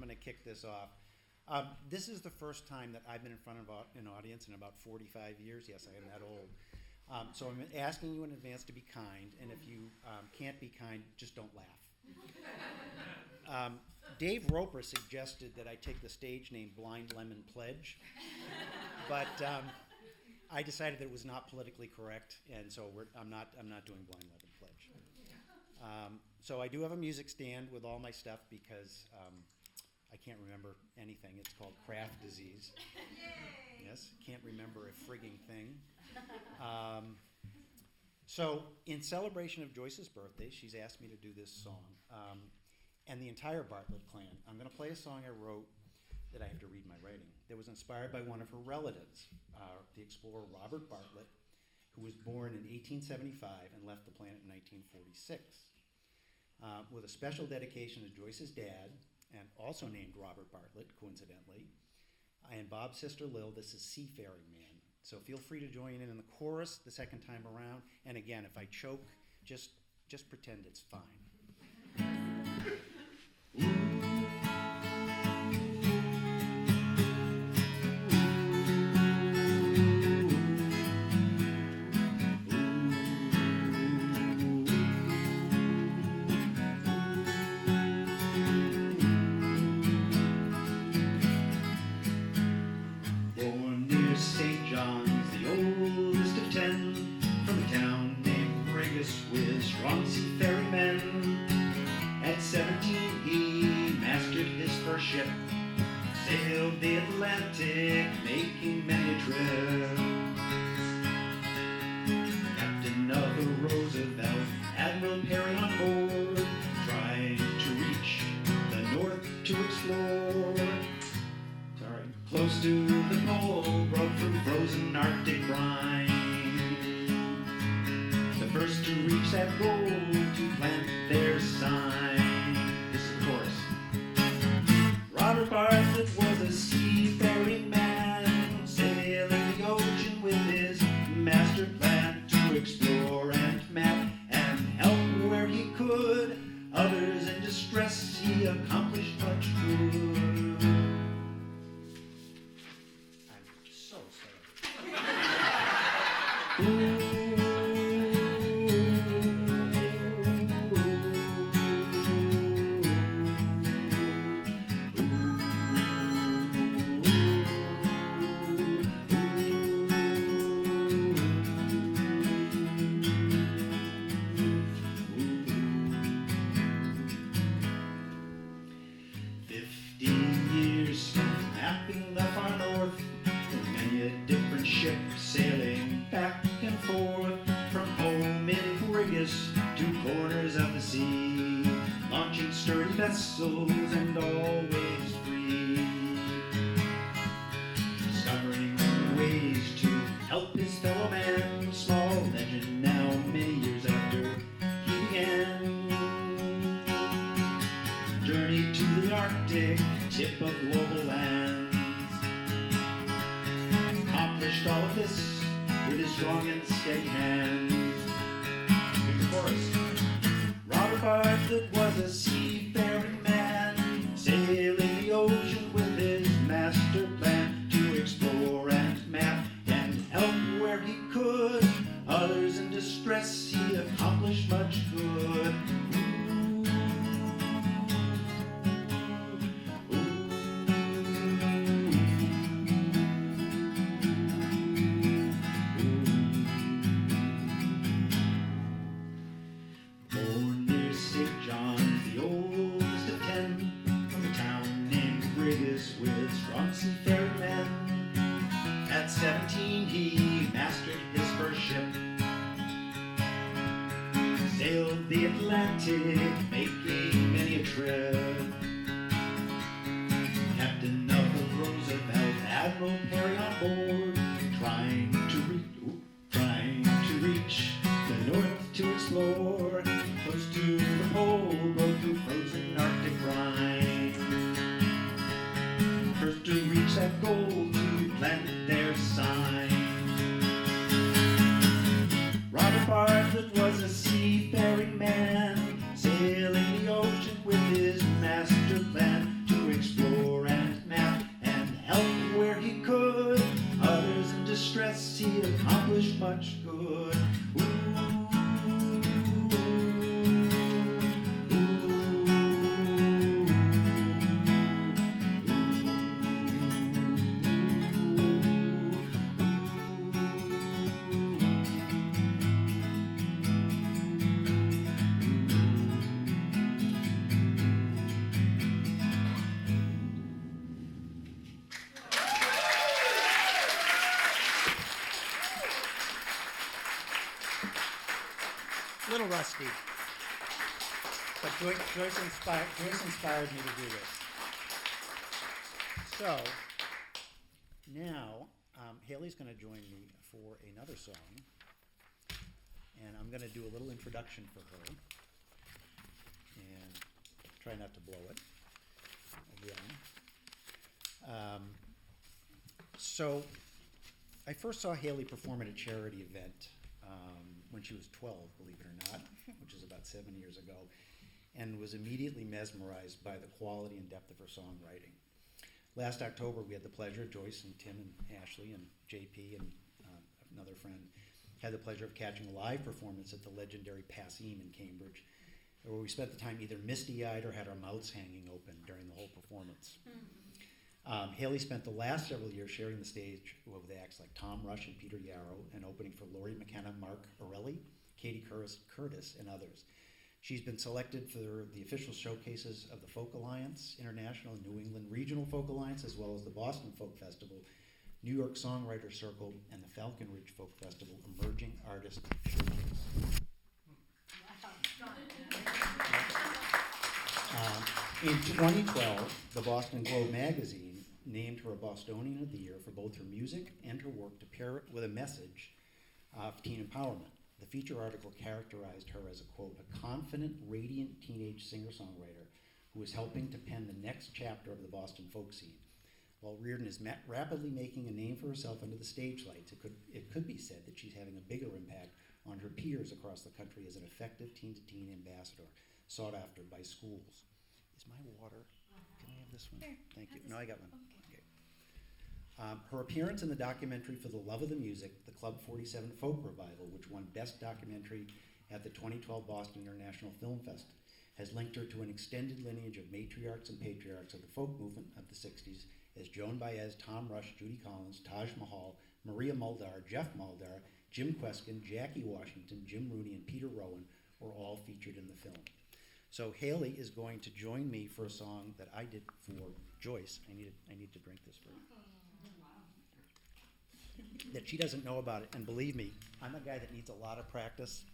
gonna kick this off. This is the first time that I've been in front of an audience in about 45 years. Yes, I am that old. So I'm asking you in advance to be kind, and if you can't be kind, just don't laugh. Dave Roper suggested that I take the stage name Blind Lemon Pledge, but I decided that it was not politically correct, and so I'm not doing Blind Lemon Pledge. So I do have a music stand with all my stuff because I can't remember anything. It's called craft disease. Yay. Yes, can't remember a frigging thing. So in celebration of Joyce's birthday, she's asked me to do this song. And the entire Bartlett clan. I'm going to play a song I wrote that I have to read my writing. That was inspired by one of her relatives, the explorer Robert Bartlett, who was born in 1875 and left the planet in 1946. With a special dedication to Joyce's dad, and also named Robert Bartlett, coincidentally, and Bob's sister Lil, this is Seafaring Man. So feel free to join in the chorus the second time around. And again, if I choke, just pretend it's fine. Strong seafaring men. At 17 he mastered his first ship, sailed the Atlantic, making many a trip. Captain of the Roosevelt, Admiral Perry on board, trying to reach the north to explore. Close to the pole, broke through frozen Arctic brine. First to reach that goal, to plant their sign. This is the chorus. Robert Bartlett was a seafaring man, sailing the ocean with his master plan to explore and map and help where he could. Others in distress, he accomplished much good. I'm so sorry. Ooh. Sailing back and forth from home in frigates to corners of the sea, launching sturdy vessels and always free, discovering ways to help his fellow man. Small legend now, many years after he began. Journey to the Arctic, tip of global lands. Accomplished all of this with his strong and steady hands. Here's the chorus. Robert Bartlett was a seafaring man, sailing the ocean with his master plan to explore and map and help where he could. Others in distress, he accomplished much good. Seafaring man. At 17 he mastered his first ship, sailed the Atlantic, making many a trip. Captain of the Roosevelt, Admiral Perry on board, trying to reach the north to explore. Close to the pole, broke through frozen Arctic brine. First to reach that goal, to plant their sign. Robert Bartlett was a seafaring man, sailing the ocean with his master plan to rusty. But Joyce inspired me to do this. So, now, Hayley's going to join me for another song. And I'm going to do a little introduction for her. And try not to blow it again. So, I first saw Hayley perform at a charity event when she was 12, believe it or not, which is about 7 years ago, and was immediately mesmerized by the quality and depth of her songwriting. Last October, we had the pleasure, Joyce and Tim and Ashley and JP and another friend, had the pleasure of catching a live performance at the legendary Passim in Cambridge, where we spent the time either misty-eyed or had our mouths hanging open during the whole performance. Hayley spent the last several years sharing the stage with acts like Tom Rush and Peter Yarrow, and opening for Laurie McKenna, Mark Orelli, Katie Curtis, and others. She's been selected for the official showcases of the Folk Alliance International and New England Regional Folk Alliance, as well as the Boston Folk Festival, New York Songwriter Circle, and the Falcon Ridge Folk Festival Emerging Artist Showcase. In 2012, the Boston Globe magazine named her a Bostonian of the Year for both her music and her work to pair it with a message of teen empowerment. The feature article characterized her as a, quote, a confident, radiant teenage singer-songwriter who is helping to pen the next chapter of the Boston folk scene. While Reardon is rapidly making a name for herself under the stage lights, it could be said that she's having a bigger impact on her peers across the country as an effective teen-to-teen ambassador, sought after by schools. Is my water? Can I have this one? Here. Thank you. No, I got one. Okay. Her appearance in the documentary For the Love of the Music, the Club 47 Folk Revival, which won Best Documentary at the 2012 Boston International Film Fest, has linked her to an extended lineage of matriarchs and patriarchs of the folk movement of the 60s, as Joan Baez, Tom Rush, Judy Collins, Taj Mahal, Maria Muldaur, Jeff Muldaur, Jim Kweskin, Jackie Washington, Jim Rooney, and Peter Rowan were all featured in the film. So Hayley is going to join me for a song that I did for Joyce. I need to drink this for her. That she doesn't know about it, and believe me, I'm a guy that needs a lot of practice,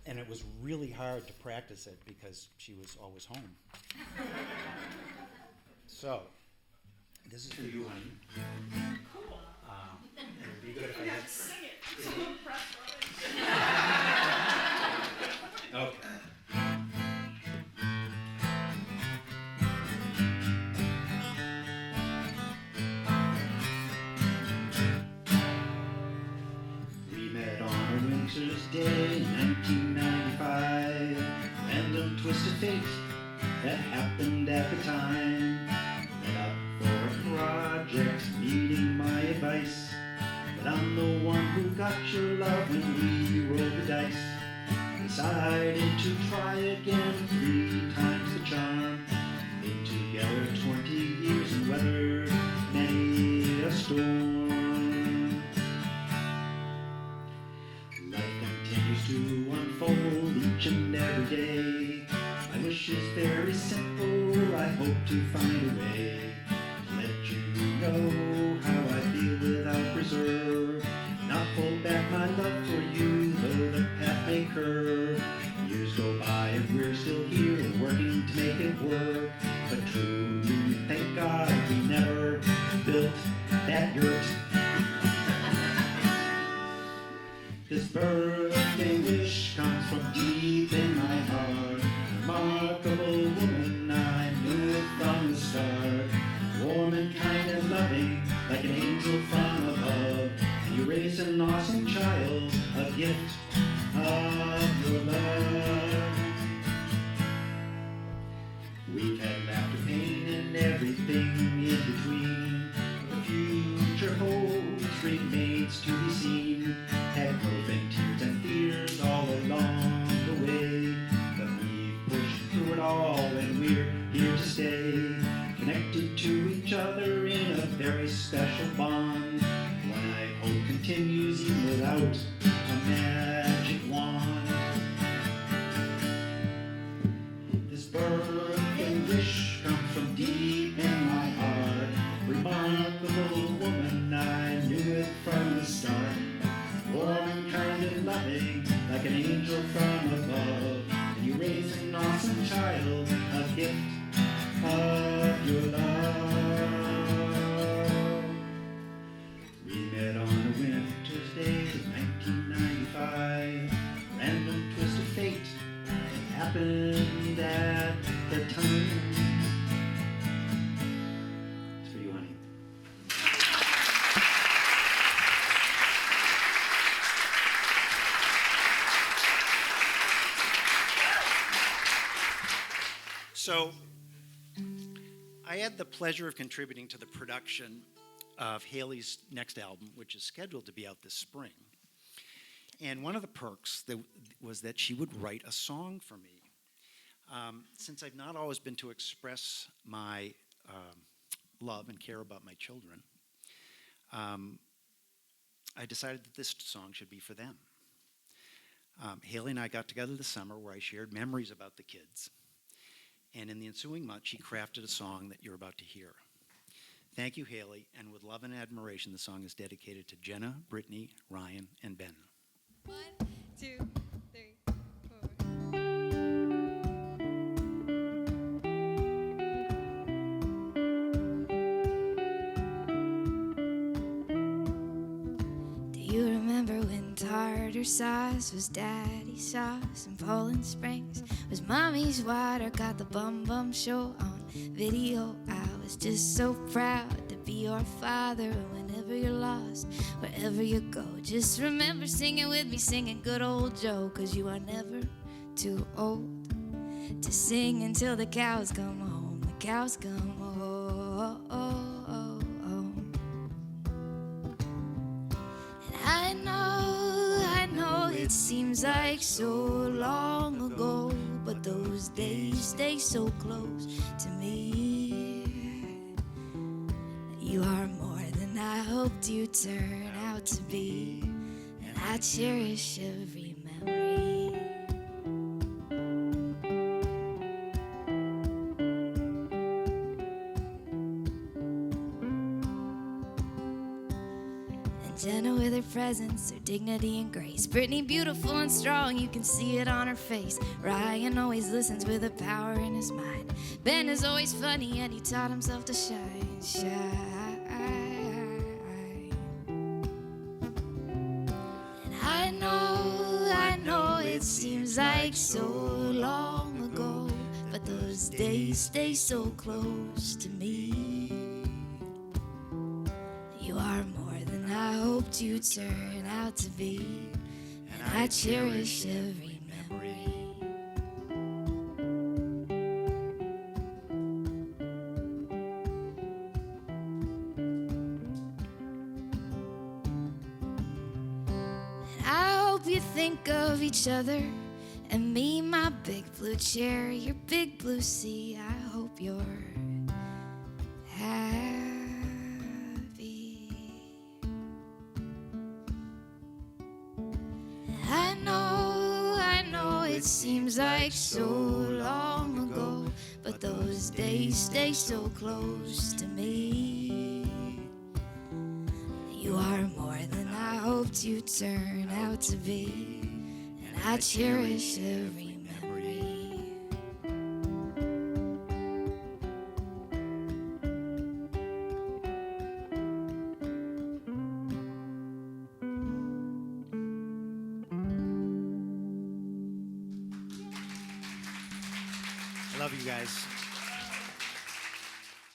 and it was really hard to practice it because she was always home. So, this is for you, honey. Cool. It would be good if I had... Sing it. So impressed. Okay. We met on a winter's day in 1995. Random twist of fate that happened at the time. Met up for a project, needing my advice. But I'm the one who got your love when we rolled the dice. Decided to try again, 3 times the charm. Been together 20 years and weathered many a storm. Life continues to unfold each and every day. My wish is very simple, I hope to find a way to let you know how I feel without reserve. Not hold back my love for you, though the path may curve. Years go by and we're still here, working to make it work. But truly, thank God we never built that yurt. This birthday wish comes from deep in my heart. Remarkable woman, I knew it from the start. Warm and kind and loving, like an angel from above. And you raised an awesome child, a gift of your love. We've had laughter, pain, and everything in between. The future holds remains to be seen. Had hope and tears and fears all along the way. But we've pushed through it all and we're here to stay. Connected to each other in a very special bond. One I hope continues even without a magic wand. This birthday wish comes from deep in my heart. Remarkable woman, I knew it from the start. Warm and kind and loving, like an angel from above. So I had the pleasure of contributing to the production of Hayley's next album, which is scheduled to be out this spring. And one of the perks was that she would write a song for me. Since I've not always been to express my love and care about my children, I decided that this song should be for them. Hayley and I got together this summer where I shared memories about the kids. And in the ensuing month, she crafted a song that you're about to hear. Thank you, Hayley, and with love and admiration, the song is dedicated to Jenna, Brittany, Ryan, and Ben. 1, 2, 3, 4. Do you remember when tartar sauce was daddy's sauce and Poland Springs was mommy's water? Got the Bum Bum Show on video. I was just so proud to be your father. Whenever you're lost, wherever you go, just remember singing with me, singing good old Joe, 'cause you are never too old to sing until the cows come home. The cows come home. And I know it seems like so long ago, but those days stay so close to me. You are more than I hoped you'd turn out to be, and I cherish every memory. And Jenna with her presence, her dignity and grace. Brittany beautiful and strong, you can see it on her face. Ryan always listens with a power in his mind. Ben is always funny and he taught himself to shine. And I know it seems like so long ago, but those days stay so close to me. You are more than I hoped you'd turn out to be, and I cherish every memory. And I hope you think of each other and me, my big blue chair, your big blue sea. I hope you're happy. I know it seems like so long ago, but those days stay so close to me. You are more than I hoped you'd turn out to be, and I cherish every memory. I love you guys.